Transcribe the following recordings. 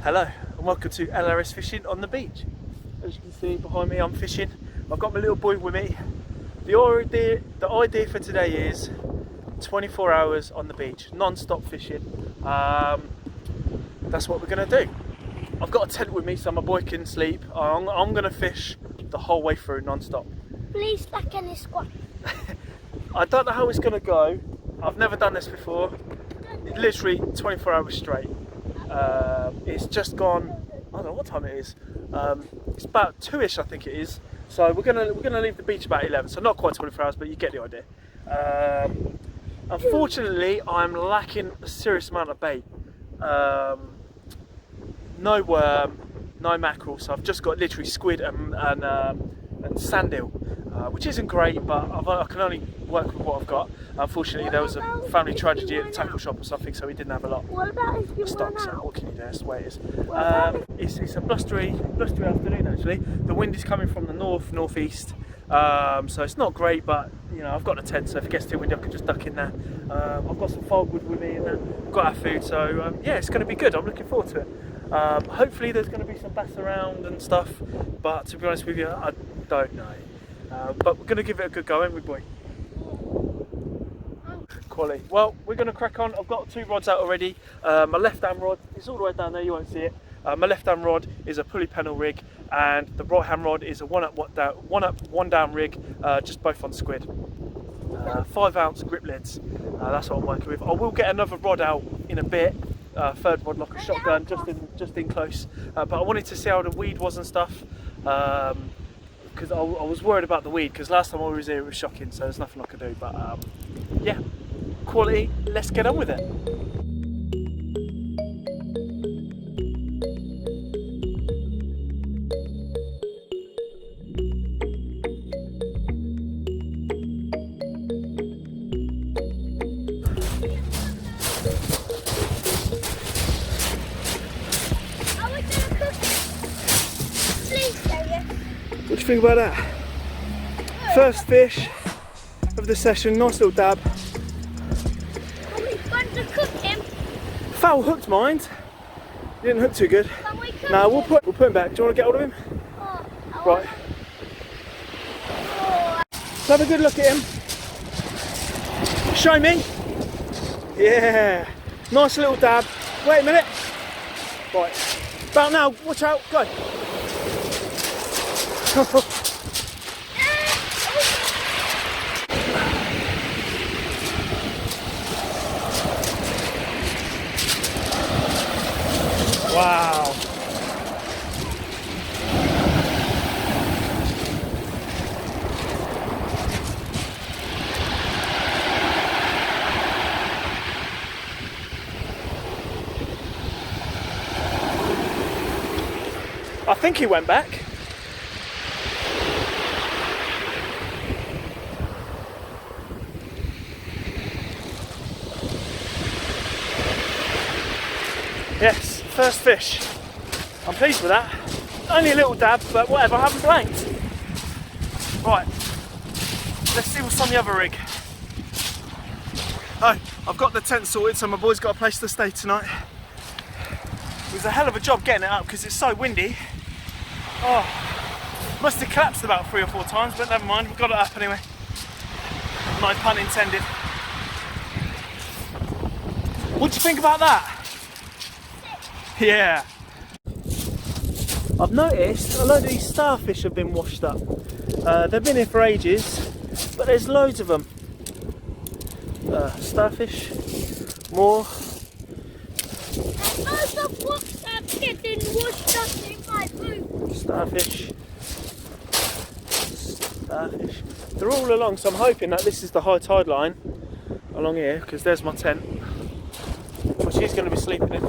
Hello and welcome to Lrsfishing on the beach. As you can see behind me, I'm fishing. I've got my little boy with me. The idea for today is 24 hours on the beach, non-stop fishing. That's what we're going to do. I've got a tent with me so my boy can sleep. I'm going to fish the whole way through non-stop. Please like any squat. I don't know how it's going to go. I've never done this before. Literally 24 hours straight. It's just gone, I don't know what time it is. It's about 2ish, I think it is. So we're gonna leave the beach about 11, so not quite 24 hours, but you get the idea. Unfortunately, I'm lacking a serious amount of bait. No worm, no mackerel, so I've just got literally squid and sandeel, which isn't great, but I can only work with what I've got. Unfortunately, there was a family tragedy at the tackle shop or something, so we didn't have a lot of stock. So what can you do? That's the way it is. It's a blustery afternoon actually. The wind is coming from the northeast, so it's not great, but you know I've got a tent, so if it gets too windy, I can just duck in there. I've got some firewood with me, and we've got our food, so yeah, it's going to be good. I'm looking forward to it. Hopefully, there's going to be some bass around and stuff, but to be honest with you, I don't know. But we're going to give it a good go, ain't we, boy? Quality. Well, we're going to crack on. I've got 2 rods out already. My left hand rod is all the way down there, you won't see it. My left hand rod is a pulley pennel rig, and the right hand rod is a one up, one down rig, just both on squid. 5-ounce grip lids. That's what I'm working with. I will get another rod out in a bit. Third rod, like a shotgun, just in close. But I wanted to see how the weed was and stuff. Because I was worried about the weed, because last time I was here it was shocking, so there's nothing I could do. But yeah, quality, let's get on with it. What do you think about that? First fish of the session, nice little dab. Are we going to cook him? Foul hooked, mind. He didn't hook too good. Can we cook No, him? we'll put him back. Do you want to get hold of him? Right. Let's have a good look at him. Show me. Yeah. Nice little dab. Wait a minute. Right. About now. Watch out. Go. Wow. I think he went back. Yes, first fish. I'm pleased with that. Only a little dab, but whatever, I haven't blanked. Right, let's see what's on the other rig. Oh, I've got the tent sorted, so my boy's got a place to stay tonight. It was a hell of a job getting it up because it's so windy. Oh, must have collapsed about 3 or 4 times, but never mind, we got it up anyway. No pun intended. What do you think about that? Yeah. I've noticed a load of these starfish have been washed up. They've been here for ages, but there's loads of them. Starfish, more. There's loads of books that are getting washed up in my boot. Starfish. They're all along, so I'm hoping that this is the high tide line along here, because there's my tent, which he's going to be sleeping in.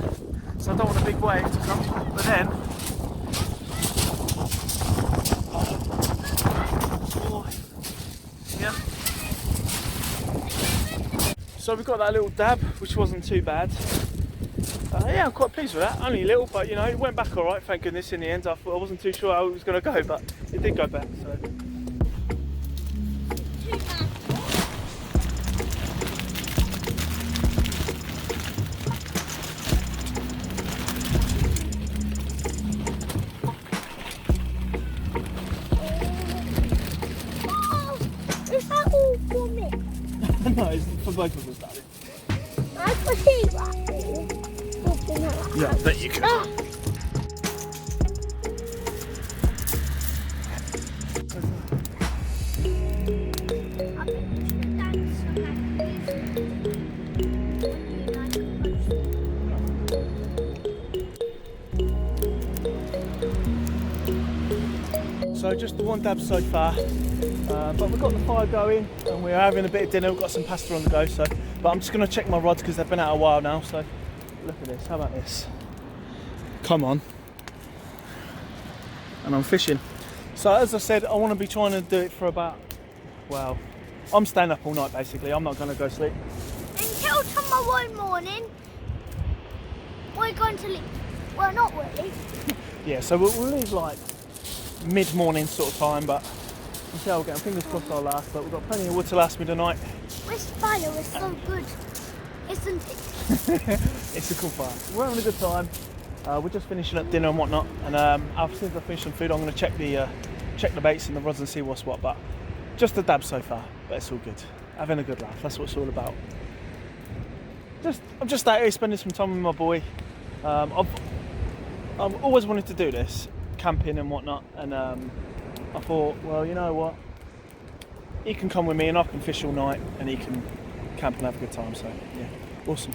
So I don't want a big wave to come, but then yeah. So we've got that little dab, which wasn't too bad. Yeah, I'm quite pleased with that. Only a little, but you know, it went back all right. Thank goodness. In the end, I wasn't too sure how it was going to go, but it did go back. So. for both of us, darling. I can see that. Yeah, there you go. So just the one dab so far, but we've got the fire going and we're having a bit of dinner. We've got some pasta on the go, so. But I'm just going to check my rods because they've been out a while now. So look at this. How about this? Come on. And I'm fishing. So as I said, I want to be trying to do it for about. Well, I'm staying up all night basically. I'm not going to go sleep until tomorrow morning. We're going to leave. Well, not really. Yeah. So we'll leave like mid-morning sort of time, but we'll see how we're getting. Fingers crossed I'll last, but we've got plenty of wood to last me tonight. This fire is so good, isn't it? It's a cool fire. We're having a good time. We're just finishing up dinner and whatnot, and as soon as I finish some food, I'm going to check the baits and the rods and see what's what. But just a dab so far, but it's all good. Having a good laugh. That's what it's all about. I'm just out here spending some time with my boy. I've always wanted to do this, camping and whatnot, and I thought, well, you know what, he can come with me and I can fish all night and he can camp and have a good time. So yeah, awesome.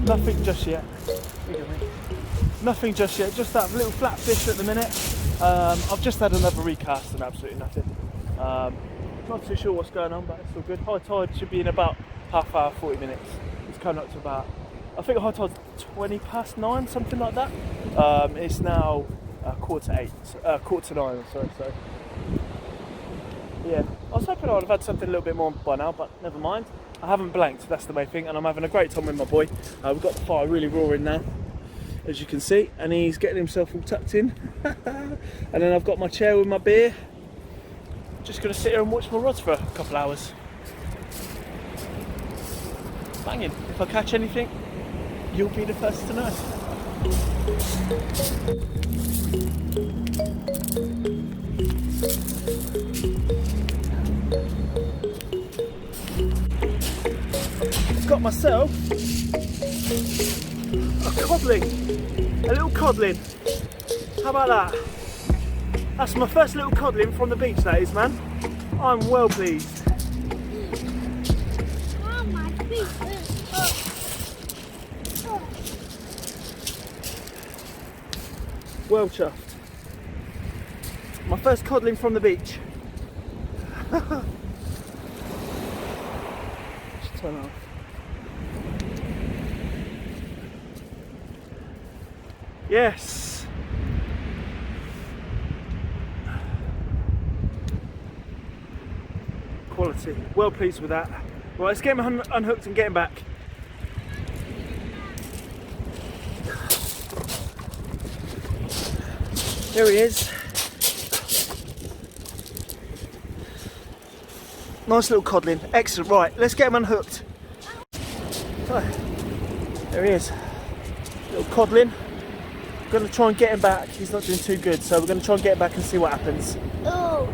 Nothing just yet. Nothing just yet. Just that little flat fish at the minute. I've just had another recast and absolutely nothing. Not too sure what's going on, but it's all good. High tide should be in about half hour, 40 minutes. It's coming up to about, I think high tide's 9:20, something like that. It's now 8:45, quarter to 9. Sorry. So yeah, I was hoping I would have had something a little bit more by now, but never mind. I haven't blanked, that's the main thing, and I'm having a great time with my boy. We've got the fire really roaring now, as you can see, and he's getting himself all tucked in. And then I've got my chair with my beer. Just going to sit here and watch my rods for a couple hours. Banging. If I catch anything, you'll be the first to know. Got myself a codling, a little codling. How about that? That's my first little codling from the beach, that is, man. I'm well pleased. Oh, my feet. Well chuffed. My first codling from the beach. Just turn off. Yes. Quality. Well pleased with that. Right, let's get him unhooked and get him back. There he is. Nice little codling. Excellent. Right, let's get him unhooked. So, there he is. Little codling. We're going to try and get him back. He's not doing too good, so we're going to try and get him back and see what happens. Oh.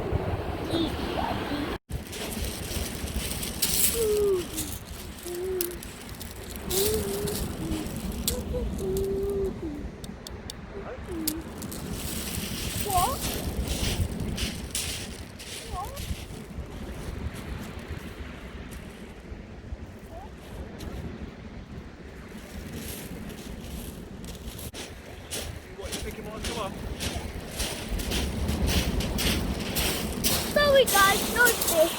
Sweet guys, nice fish.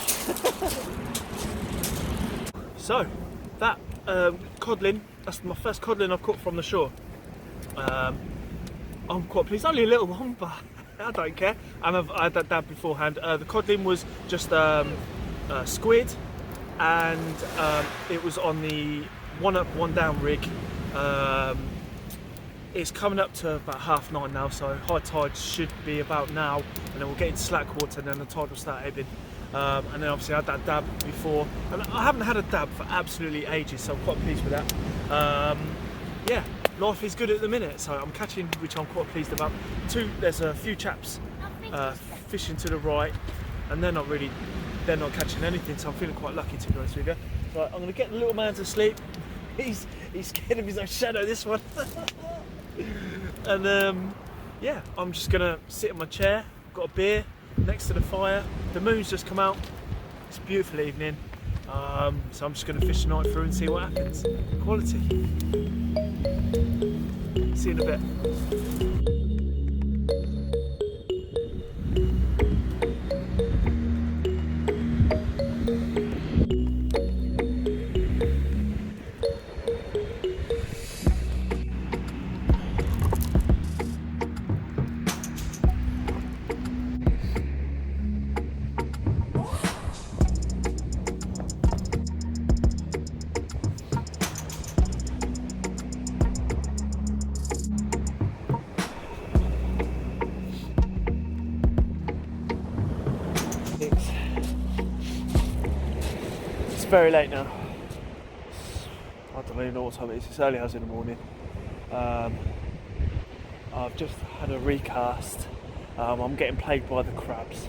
So, that codling, that's my first codling I've caught from the shore. I'm quite pleased, only a little one, but I don't care. And I had that dab beforehand. The codling was just squid, and it was on the one up, one down rig. It's coming up to about 9:30 now, so high tide should be about now, and then we'll get into slack water, and then the tide will start ebbing. And then obviously I had that dab before, and I haven't had a dab for absolutely ages, so I'm quite pleased with that. Yeah, life is good at the minute, so I'm catching, which I'm quite pleased about. There's a few chaps fishing to the right, and they're not catching anything, so I'm feeling quite lucky, to be honest with you. Right, I'm going to get the little man to sleep. He's scared of his own shadow, this one. And yeah, I'm just going to sit in my chair, got a beer next to the fire. The moon's just come out, it's a beautiful evening, so I'm just going to fish the night through and see what happens. Quality. See you in a bit. It's very late now. I don't even know what time it is. It's early hours in the morning. I've just had a recast. I'm getting plagued by the crabs.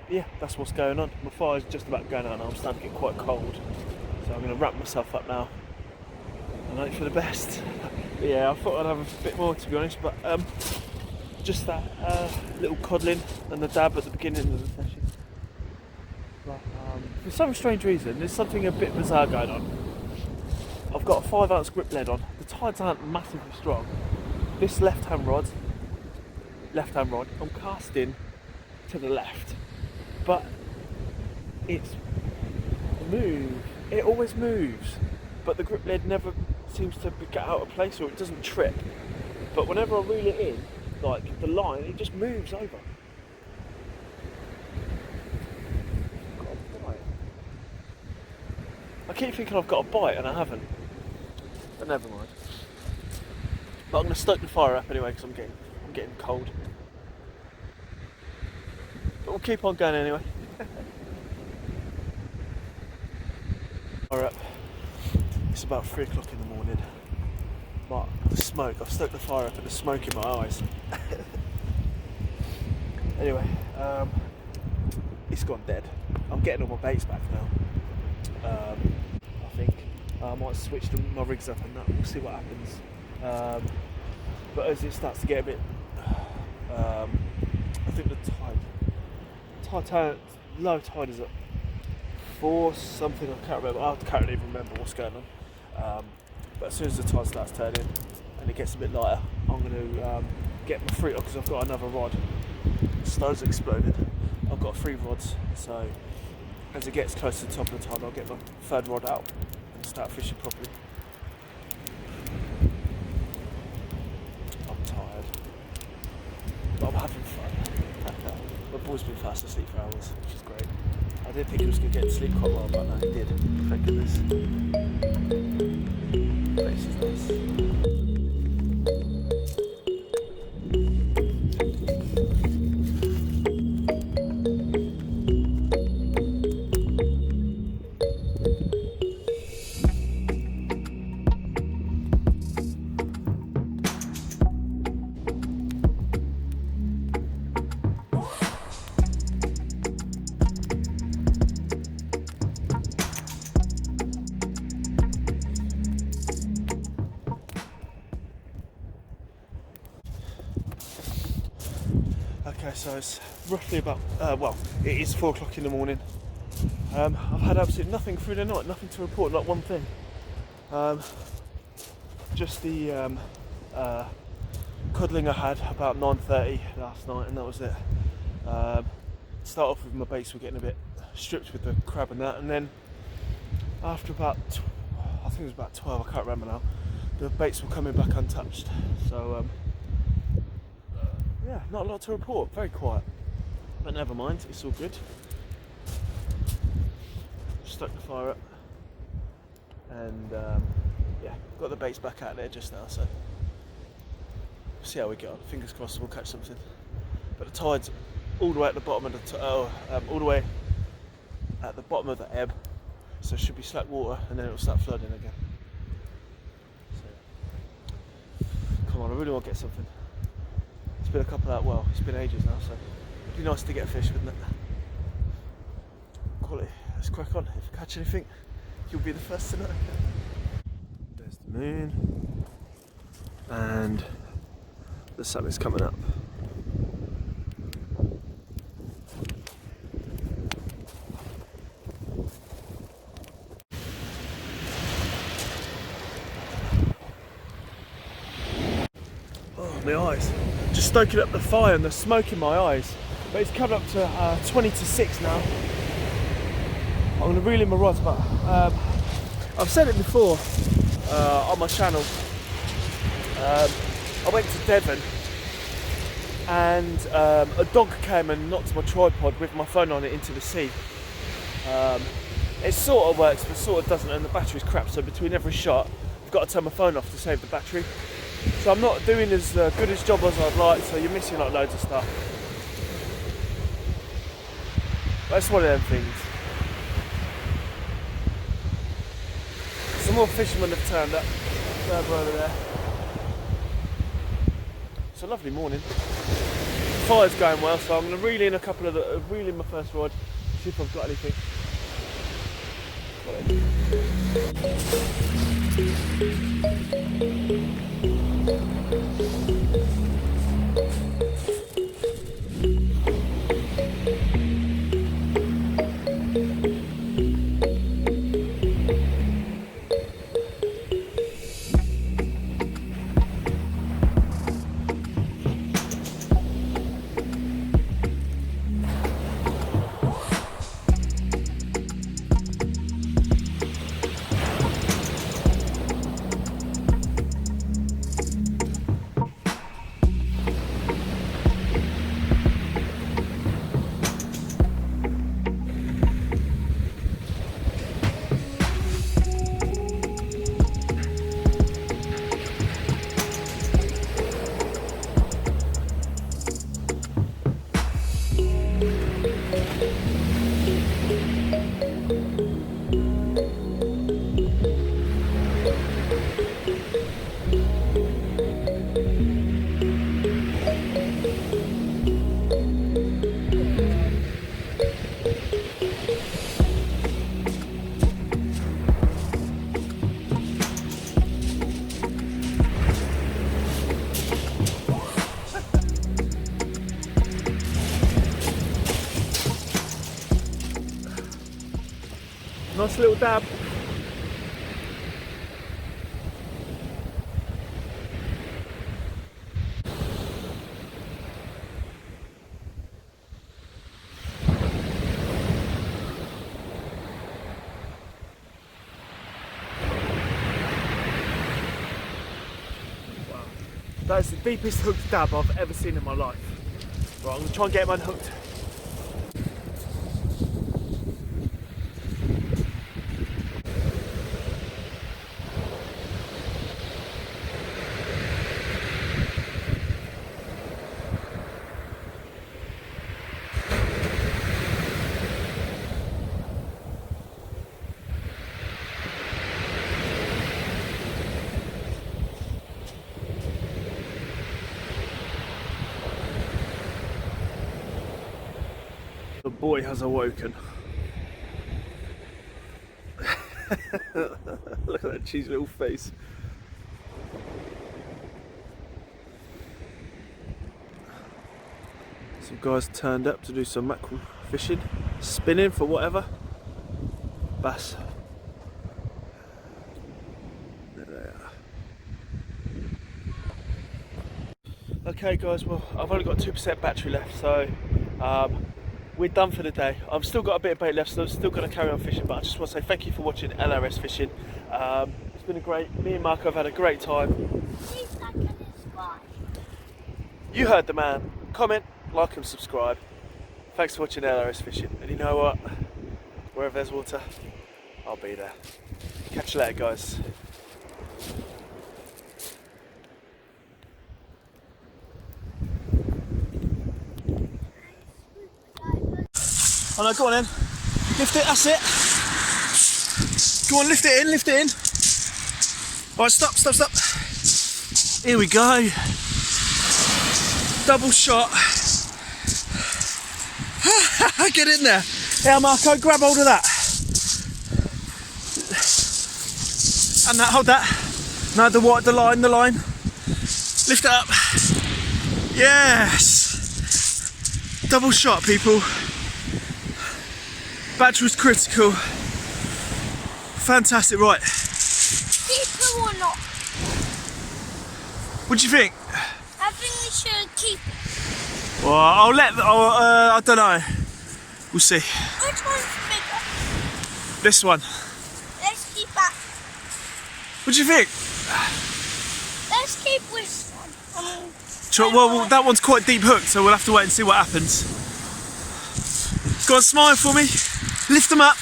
Yeah, that's what's going on. My fire's just about going out now. I'm starting to get quite cold, so I'm going to wrap myself up now and hope for the best. But yeah, I thought I'd have a bit more, to be honest, but just that little codling and the dab at the beginning of the session. But, for some strange reason, there's something a bit bizarre going on. I've got a 5-ounce grip lead on. The tides aren't massively strong. This left-hand rod, I'm casting to the left, but it's moved. It always moves, but the grip lead never seems to get out of place, or it doesn't trip. But whenever I reel it in, like the line, it just moves over. I keep thinking I've got a bite and I haven't, but never mind. But I'm going to stoke the fire up anyway because I'm getting cold. But we'll keep on going anyway. Fire up. It's about 3 o'clock in the morning. But the smoke, I've stoked the fire up and the smoke in my eyes. Anyway, it's gone dead. I'm getting all my baits back now. I think I might switch my rigs up and that. We'll see what happens. But as it starts to get a bit, I think the low tide is at 4 something. I can't remember. I can't even remember what's going on. But as soon as the tide starts turning and it gets a bit lighter, I'm going to get my free rod because I've got another rod. The snow's exploded. I've got 3 rods, so as it gets close to the top of the tide, I'll get my 3rd rod out and start fishing properly. I'm tired, but I'm having fun. My boy's been fast asleep for hours, which is great. I didn't think he was going to get to sleep quite well, but no, he did. Thank goodness. Place is nice. Okay, so it's roughly about, well, it is 4 o'clock in the morning. I've had absolutely nothing through the night, nothing to report, not one thing. Just the codling I had about 9:30 last night, and that was it. Start off with my baits were getting a bit stripped with the crab and that, and then after about, I think it was about 12, I can't remember now, the baits were coming back untouched. So yeah, not a lot to report, very quiet, but never mind, it's all good. Stuck the fire up, and yeah, got the baits back out there just now, so we'll see how we get on. Fingers crossed we'll catch something. But the tide's all the way at the bottom of the all the way at the bottom of the ebb, so it should be slack water, and then it'll start flooding again. So come on, I really want to get something. It's been a couple of, well, it's been ages now, so it'd be nice to get a fish, wouldn't it? Quality. Let's crack on. If I catch anything, you'll be the first to know. There's the moon, and the sun is coming up. My eyes, just stoking up the fire and the smoke in my eyes, but it's coming up to 20 to 6 now. I'm going to reel in my rods, but I've said it before on my channel. I went to Devon and a dog came and knocked my tripod with my phone on it into the sea. It sort of works but sort of doesn't, and the battery's crap, so between every shot I've got to turn my phone off to save the battery. So I'm not doing as good a job as I'd like, so you're missing like loads of stuff. But it's one of them things. Some more fishermen have turned up over there. It's a lovely morning. The fire's going well, so I'm going to reel in a couple of the, reel in my first rod, see if I've got anything. Nice little dab. Wow. That is the deepest hooked dab I've ever seen in my life. Right, I'm going to try and get him unhooked. The boy has awoken. Look at that cheesy little face. Some guys turned up to do some mackerel fishing, spinning for whatever. Bass. There they are. Okay guys, well I've only got 2% battery left, so We're done for the day. I've still got a bit of bait left, so I'm still going to carry on fishing, but I just want to say thank you for watching LRS Fishing. It's been me and Marco have had a great time. You heard the man. Comment, like and subscribe. Thanks for watching LRS Fishing. And you know what? Wherever there's water, I'll be there. Catch you later, guys. Oh no, go on then. Lift it, that's it. Go on, lift it in, lift it in. Alright, stop. Here we go. Double shot. Get in there. Yeah, Marco, grab hold of that. And that, hold that. No, the line. Lift it up. Yes. Double shot, people. Battery was critical. Fantastic, right. Keep or not? What do you think? I think we should keep it. Well, I don't know. We'll see. Which one's bigger? This one. Let's keep that. What do you think? Let's keep this one. Well, that one's quite deep hooked, so we'll have to wait and see what happens. Go on, smile for me. Lift them up.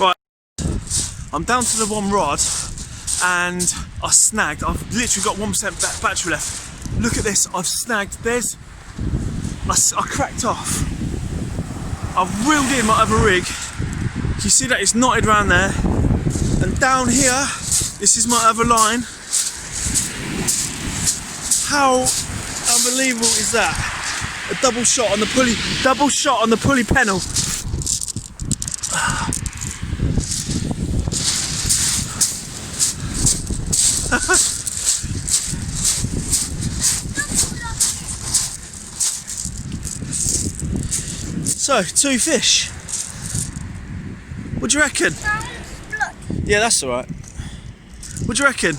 Right, I'm down to the one rod and I snagged. I've literally got 1% battery left. Look at this, I've snagged. I cracked off. I've reeled in my other rig. You see that it's knotted around there. And down here, this is my other line. How unbelievable is that? A double shot on the pulley pennel. So, 2 fish. What do you reckon? Yeah, that's alright. What do you reckon?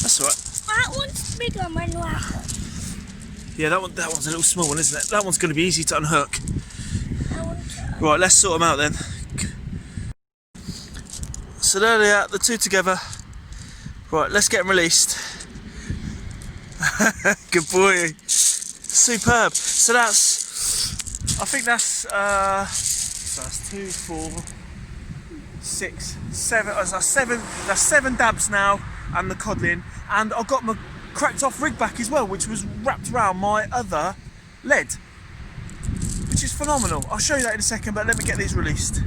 That's alright. That one's bigger, Manuel. Yeah, that one's a little small one, isn't it? That one's going to be easy to unhook. Right, let's sort them out then. So there they are, the two together. Right, let's get them released. Good boy. Superb. So I think that's 2, 4, 6, 7. That's 7 dabs now, and the codling. And I got my cracked off rig back as well, which was wrapped around my other lead, which is phenomenal. I'll show you that in a second, but let me get these released.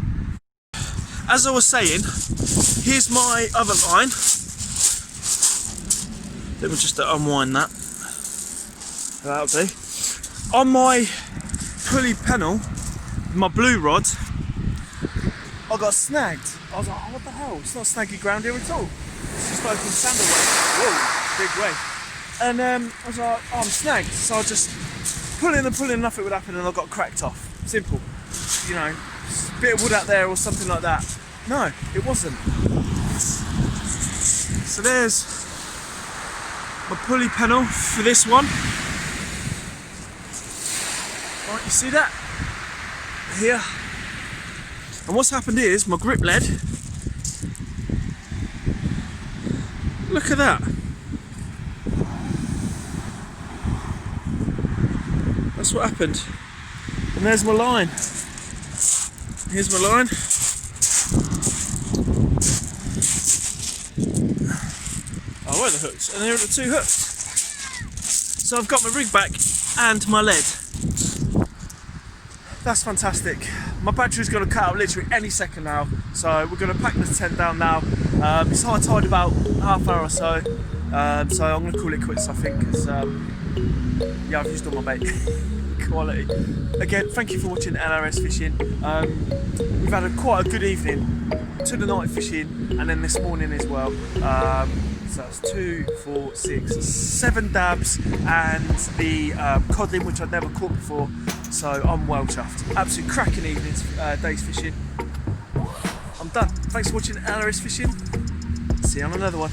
As I was saying, here's my other line. Let me just unwind that. That'll do. On my pulley pennel, my blue rod, I got snagged. I was like, oh, what the hell? It's not snaggy ground here at all. It's just open sander wave. Whoa, big wave. And I was like, oh, I'm snagged. So I just pulling, nothing would happen, and I got cracked off. Simple. You know, a bit of wood out there or something like that. No, it wasn't. So there's my pulley pennel for this one. Right, you see that? Here. And what's happened is my grip lead. Look at that. That's what happened. And there's my line. Here's my line. Oh, where are the hooks? And there are the 2 hooks. So I've got my rig back and my lead. That's fantastic. My battery's going to cut out literally any second now, so we're going to pack this tent down now. It's high tide about half hour or so, so I'm going to call it quits, I think, because yeah, I've used all my bait. Quality. Again, thank you for watching LRS Fishing. We've had quite a good evening to the night fishing, and then this morning as well. So that's 2, 4, 6, 7 dabs and the codling, which I'd never caught before. So I'm well chuffed. Absolute cracking evenings, dace fishing. I'm done. Thanks for watching LRS Fishing. See you on another one.